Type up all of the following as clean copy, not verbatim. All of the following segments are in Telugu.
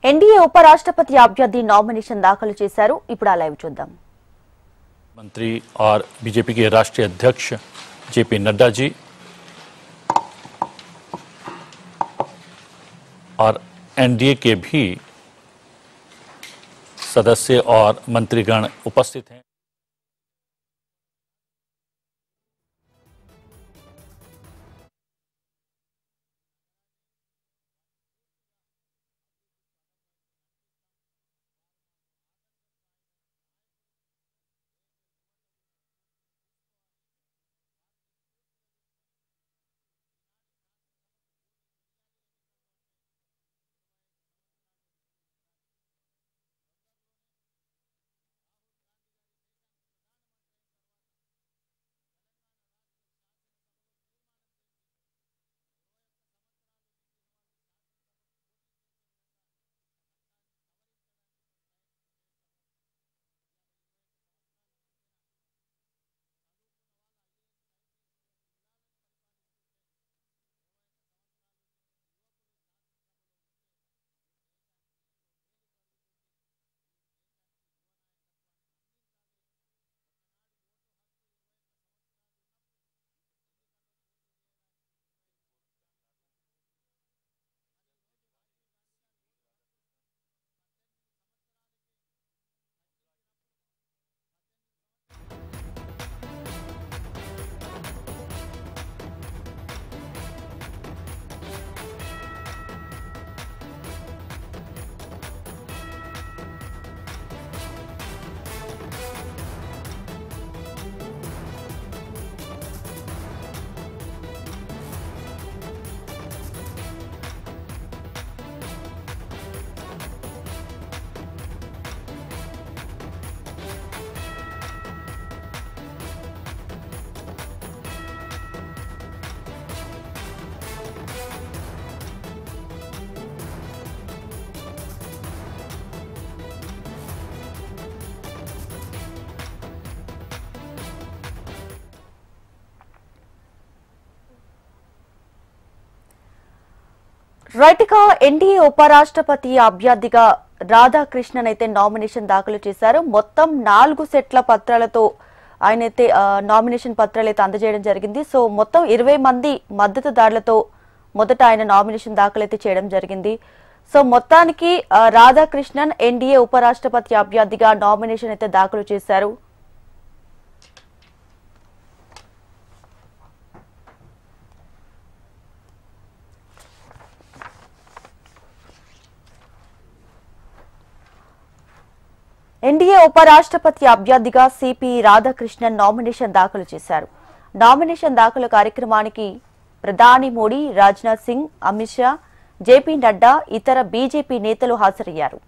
ఎన్డీఏ ఉపరాష్ట్రపతి అభ్యర్థి నామినేషన్ దాఖలు చేశారు. ఇప్పుడు ఆ లైవ్ చూద్దాం. मंत्री और बीजेपी के राष्ट्रीय अध्यक्ष जेपी नड्डा जी और एनडीए के भी सदस्य और मंत्रीगण उपस्थित हैं. రైట్గా ఎన్డీఏ ఉపరాష్ట్రపతి అభ్యర్థిగా రాధాకృష్ణన్ అయితే నామినేషన్ దాఖలు చేశారు. మొత్తం 4 సెట్ల పత్రాలతో ఆయనైతే నామినేషన్ పత్రాలు అయితే అందజేయడం జరిగింది. సో మొత్తం 20 మంది మద్దతుదారులతో మొదట ఆయన నామినేషన్ దాఖలు అయితే చేయడం జరిగింది. సో మొత్తానికి రాధాకృష్ణన్ ఎన్డీఏ ఉపరాష్ట్రపతి అభ్యర్థిగా నామినేషన్ అయితే దాఖలు చేశారు. ఎన్డీఏ ఉపరాష్ట్రపతి అభ్యర్థిగా సిపి రాధాకృష్ణన్ నామినేషన్ దాఖలు చేశారు. నామినేషన్ దాఖలు కార్యక్రమానికి ప్రధాని మోడీ, రాజ్నాథ్ సింగ్, అమిత్ షా, జేపీ నడ్డా, ఇతర బీజేపీ నేతలు హాజరయ్యారు.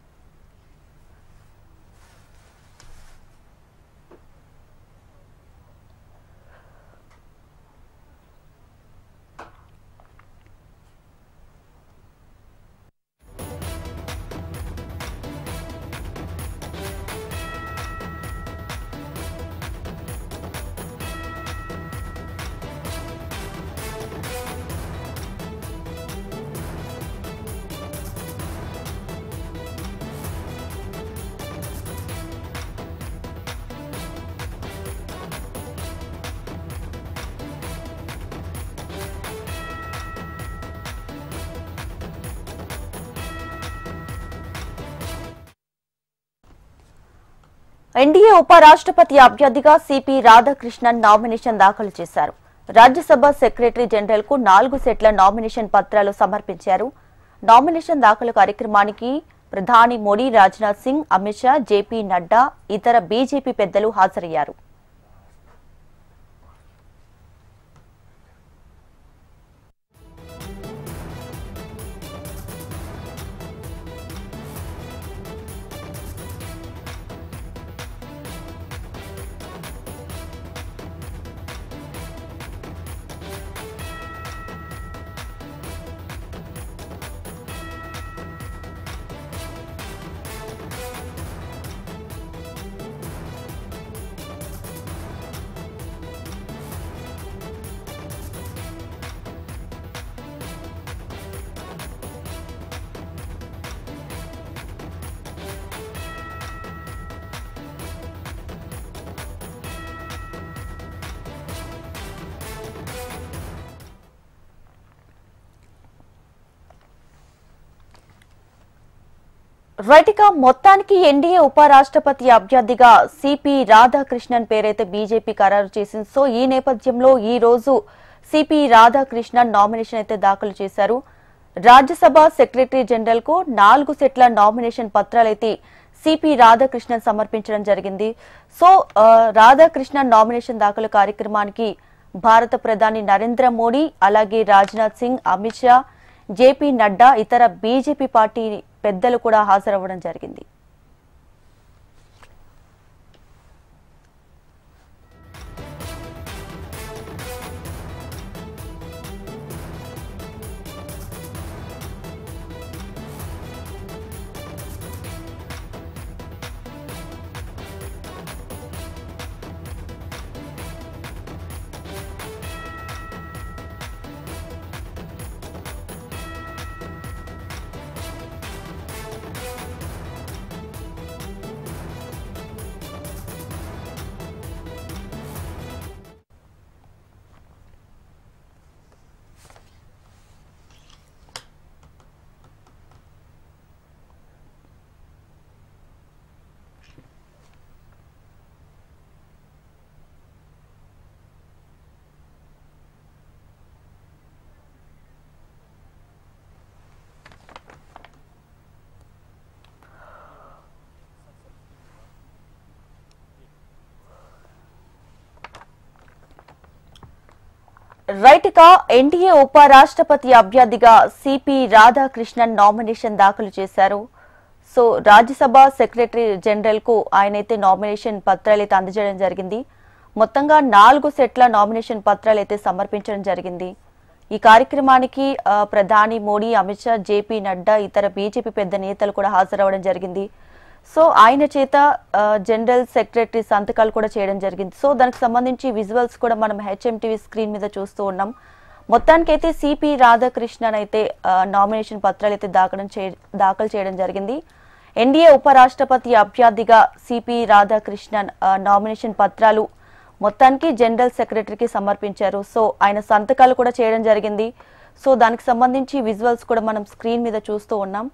ఎన్డీఏ ఉపరాష్ట్రపతి అభ్యర్థిగా సిపి రాధాకృష్ణన్ నామినేషన్ దాఖలు చేశారు. రాజ్యసభ సెక్రటరీ జనరల్ కు 4 సెట్ల నామినేషన్ పత్రాలు సమర్పించారు. నామినేషన్ దాఖలు కార్యక్రమానికి ప్రధాని మోడీ, రాజ్నాథ్ సింగ్, అమిత్ షా, జేపీ నడ్డా, ఇతర బీజేపీ పెద్దలు హాజరయ్యారు. రైట్గా మొత్తానికి ఎన్డీఏ ఉపరాష్ట్రపతి అభ్యర్థిగా సిపి రాధాకృష్ణన్ పేరైతే బీజేపీ ఖరారు చేసింది. సో ఈ నేపథ్యంలో ఈ రోజు సిపి రాధాకృష్ణన్ నామినేషన్ అయితే దాఖలు చేశారు. రాజ్యసభ సెక్రటరీ జనరల్ కు 4 సెట్ల నామినేషన్ పత్రాలైతే సిపి రాధాకృష్ణన్ సమర్పించడం జరిగింది. సో రాధాకృష్ణన్ నామినేషన్ దాఖలు కార్యక్రమానికి భారత ప్రధాని నరేంద్ర మోడీ, అలాగే రాజ్నాథ్ సింగ్, అమిత్ షా, జేపీ నడ్డా, ఇతర బీజేపీ పార్టీ పెద్దలు కూడా హాజరవ్వడం జరిగింది. రైట్గా ఎన్డీఏ ఉపరాష్ట్రపతి అభ్యర్థిగా సిపి రాధాకృష్ణన్ నామినేషన్ దాఖలు చేశారు. సో రాజ్యసభ సెక్రటరీ జనరల్ కు ఆయనైతే నామినేషన్ పత్రాలైతే అందజేయడం జరిగింది. మొత్తంగా 4 సెట్ల నామినేషన్ పత్రాలైతే సమర్పించడం జరిగింది. ఈ కార్యక్రమానికి ప్రధాని మోడీ, అమిత్ షా, జేపీ నడ్డా, ఇతర బీజేపీ పెద్ద నేతలు కూడా హాజరవడం జరిగింది. సో ఆయన చేత జనరల్ సెక్రటరీ సంతకాలు కూడా చేయడం జరిగింది. సో దానికి సంబంధించి విజువల్స్ కూడా మనం హెచ్ఎంటీవీ స్క్రీన్ మీద చూస్తూ ఉన్నాం. మొత్తానికైతే సిపి రాధాకృష్ణన్ అయితే నామినేషన్ పత్రాలు అయితే దాఖలు చేయడం జరిగింది. ఎన్డీఏ ఉపరాష్ట్రపతి అభ్యర్థిగా సిపి రాధాకృష్ణన్ నామినేషన్ పత్రాలు మొత్తానికి జనరల్ సెక్రటరీకి సమర్పించారు. సో ఆయన సంతకాలు కూడా చేయడం జరిగింది. సో దానికి సంబంధించి విజువల్స్ కూడా మనం స్క్రీన్ మీద చూస్తూ ఉన్నాం.